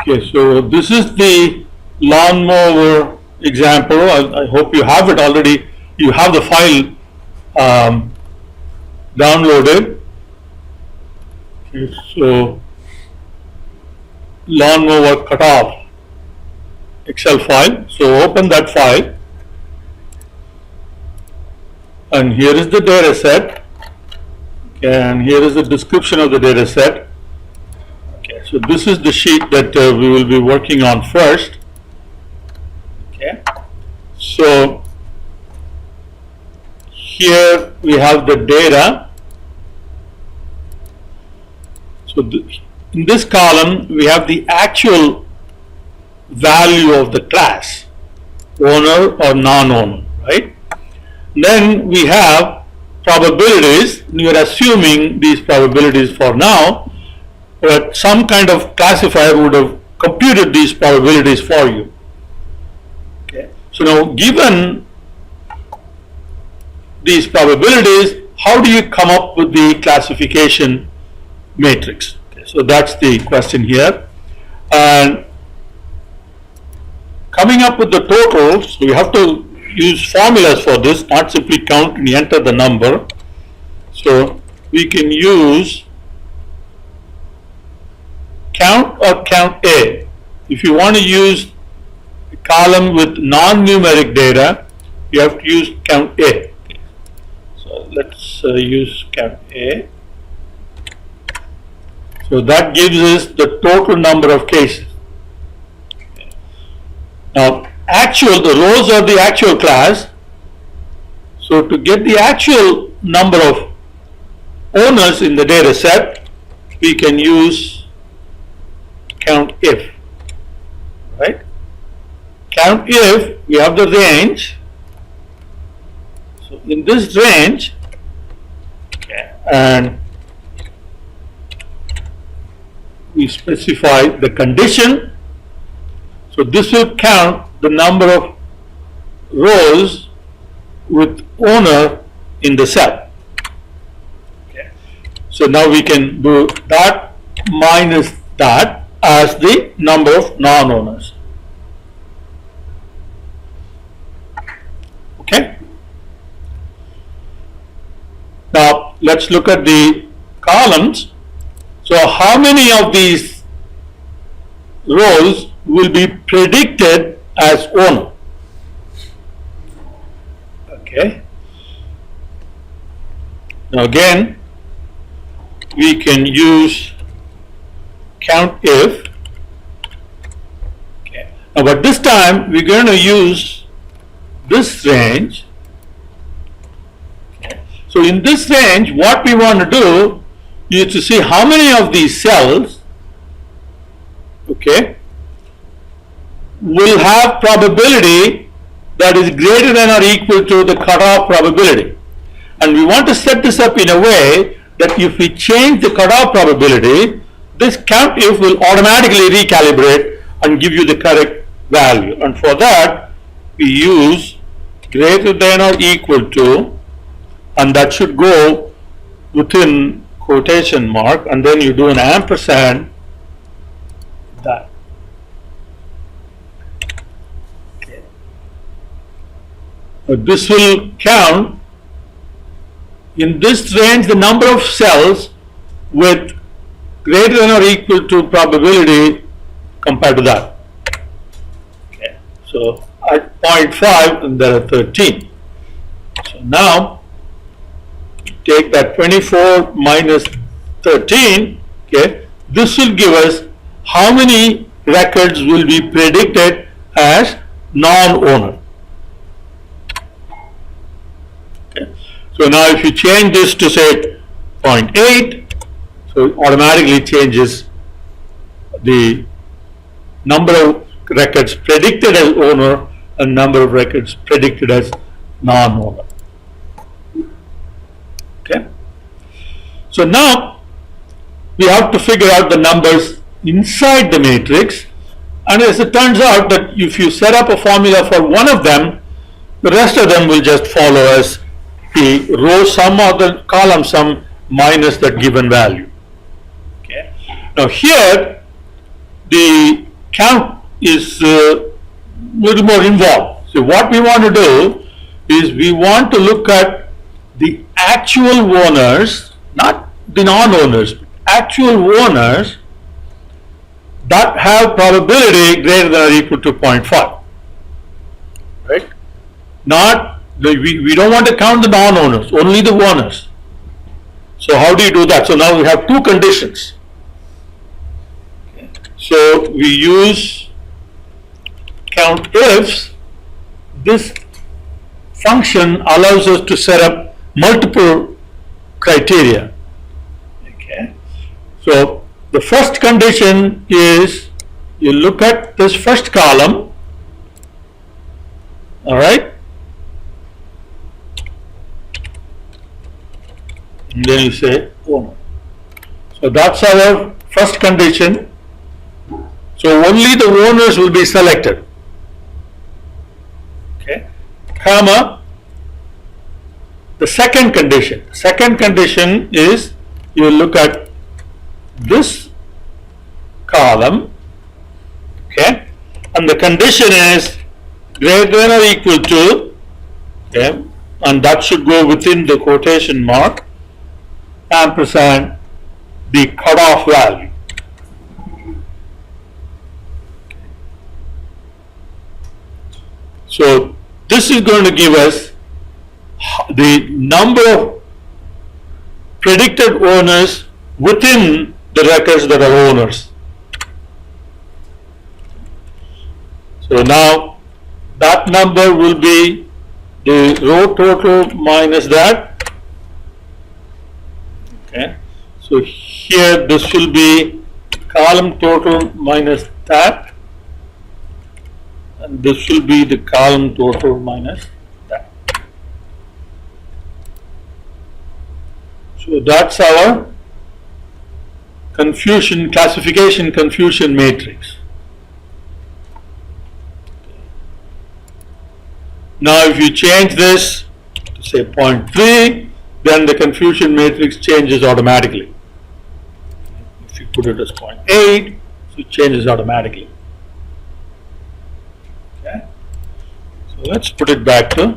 Okay, so this is the lawnmower example. I hope you have it already. You have the file downloaded. Okay, so lawnmower cutoff Excel file. So open that file, and here is the data set. Okay, and here is the description of the data set. Okay, so this is the sheet that we will be working on first. Okay, so here we have the data. So in this column we have the actual value of the class, owner or non-owner, right? Then we have probabilities. We are assuming these probabilities for now, but some kind of classifier would have computed these probabilities for you. Okay. So now, given these probabilities, how do you come up with the classification matrix? Okay, so that's the question here. And coming up with the totals, we have to use formulas for this, not simply count and enter the number. So we can use count or count A. If you want to use a column with non-numeric data, you have to use count A. So let's use count A. So that gives us the total number of cases. Now, the rows are the actual class. So to get the actual number of owners in the data set, we can use count if, right? Count if, we have the range. So in this range, okay, and we specify the condition. So this will count the number of rows with owner in the cell. Okay. So now we can do that minus that as the number of non-owners. Okay. Now let's look at the columns. So how many of these rows will be predicted as owner? Okay. Now again, we can use count if. Okay. Now, but this time we're going to use this range. Okay. So in this range, what we want to do is to see how many of these cells, okay, will have probability that is greater than or equal to the cutoff probability. And we want to set this up in a way that if we change the cutoff probability, this count if will automatically recalibrate and give you the correct value. And for that, we use greater than or equal to, and that should go within quotation mark, and then you do an ampersand that. This will count in this range the number of cells with greater than or equal to probability compared to that. Okay. So at 0.5 and there are 13. So now take that 24 minus 13. Okay. This will give us how many records will be predicted as non-owner. So now if you change this to say 0.8, so it automatically changes the number of records predicted as owner and number of records predicted as non-owner. Okay. So now we have to figure out the numbers inside the matrix, and as it turns out that if you set up a formula for one of them, the rest of them will just follow as the row sum or the column sum minus that given value. Okay. Now here the count is a little more involved. So what we want to do is we want to look at the actual owners, not the non-owners, actual owners that have probability greater than or equal to 0.5. Right? We don't want to count the non-owners, only the owners. So how do you do that? So now we have two conditions. So we use count ifs. This function allows us to set up multiple criteria. Okay. So the first condition is you look at this first column, all right, and then you say owner. So that's our first condition. So only the owners will be selected. Okay, comma, the second condition. Second condition is you look at this column, okay, and the condition is greater than or equal to, okay, and that should go within the quotation mark, ampersand the cutoff value. So this is going to give us the number of predicted owners within the records that are owners. So now that number will be the row total minus that. Okay. So here this will be column total minus that. And this will be the column total minus that. So that's our classification confusion matrix. Now if you change this to say 0.3, then the confusion matrix changes automatically. If you put it as 0.8, so it changes automatically. Okay. So let's put it back to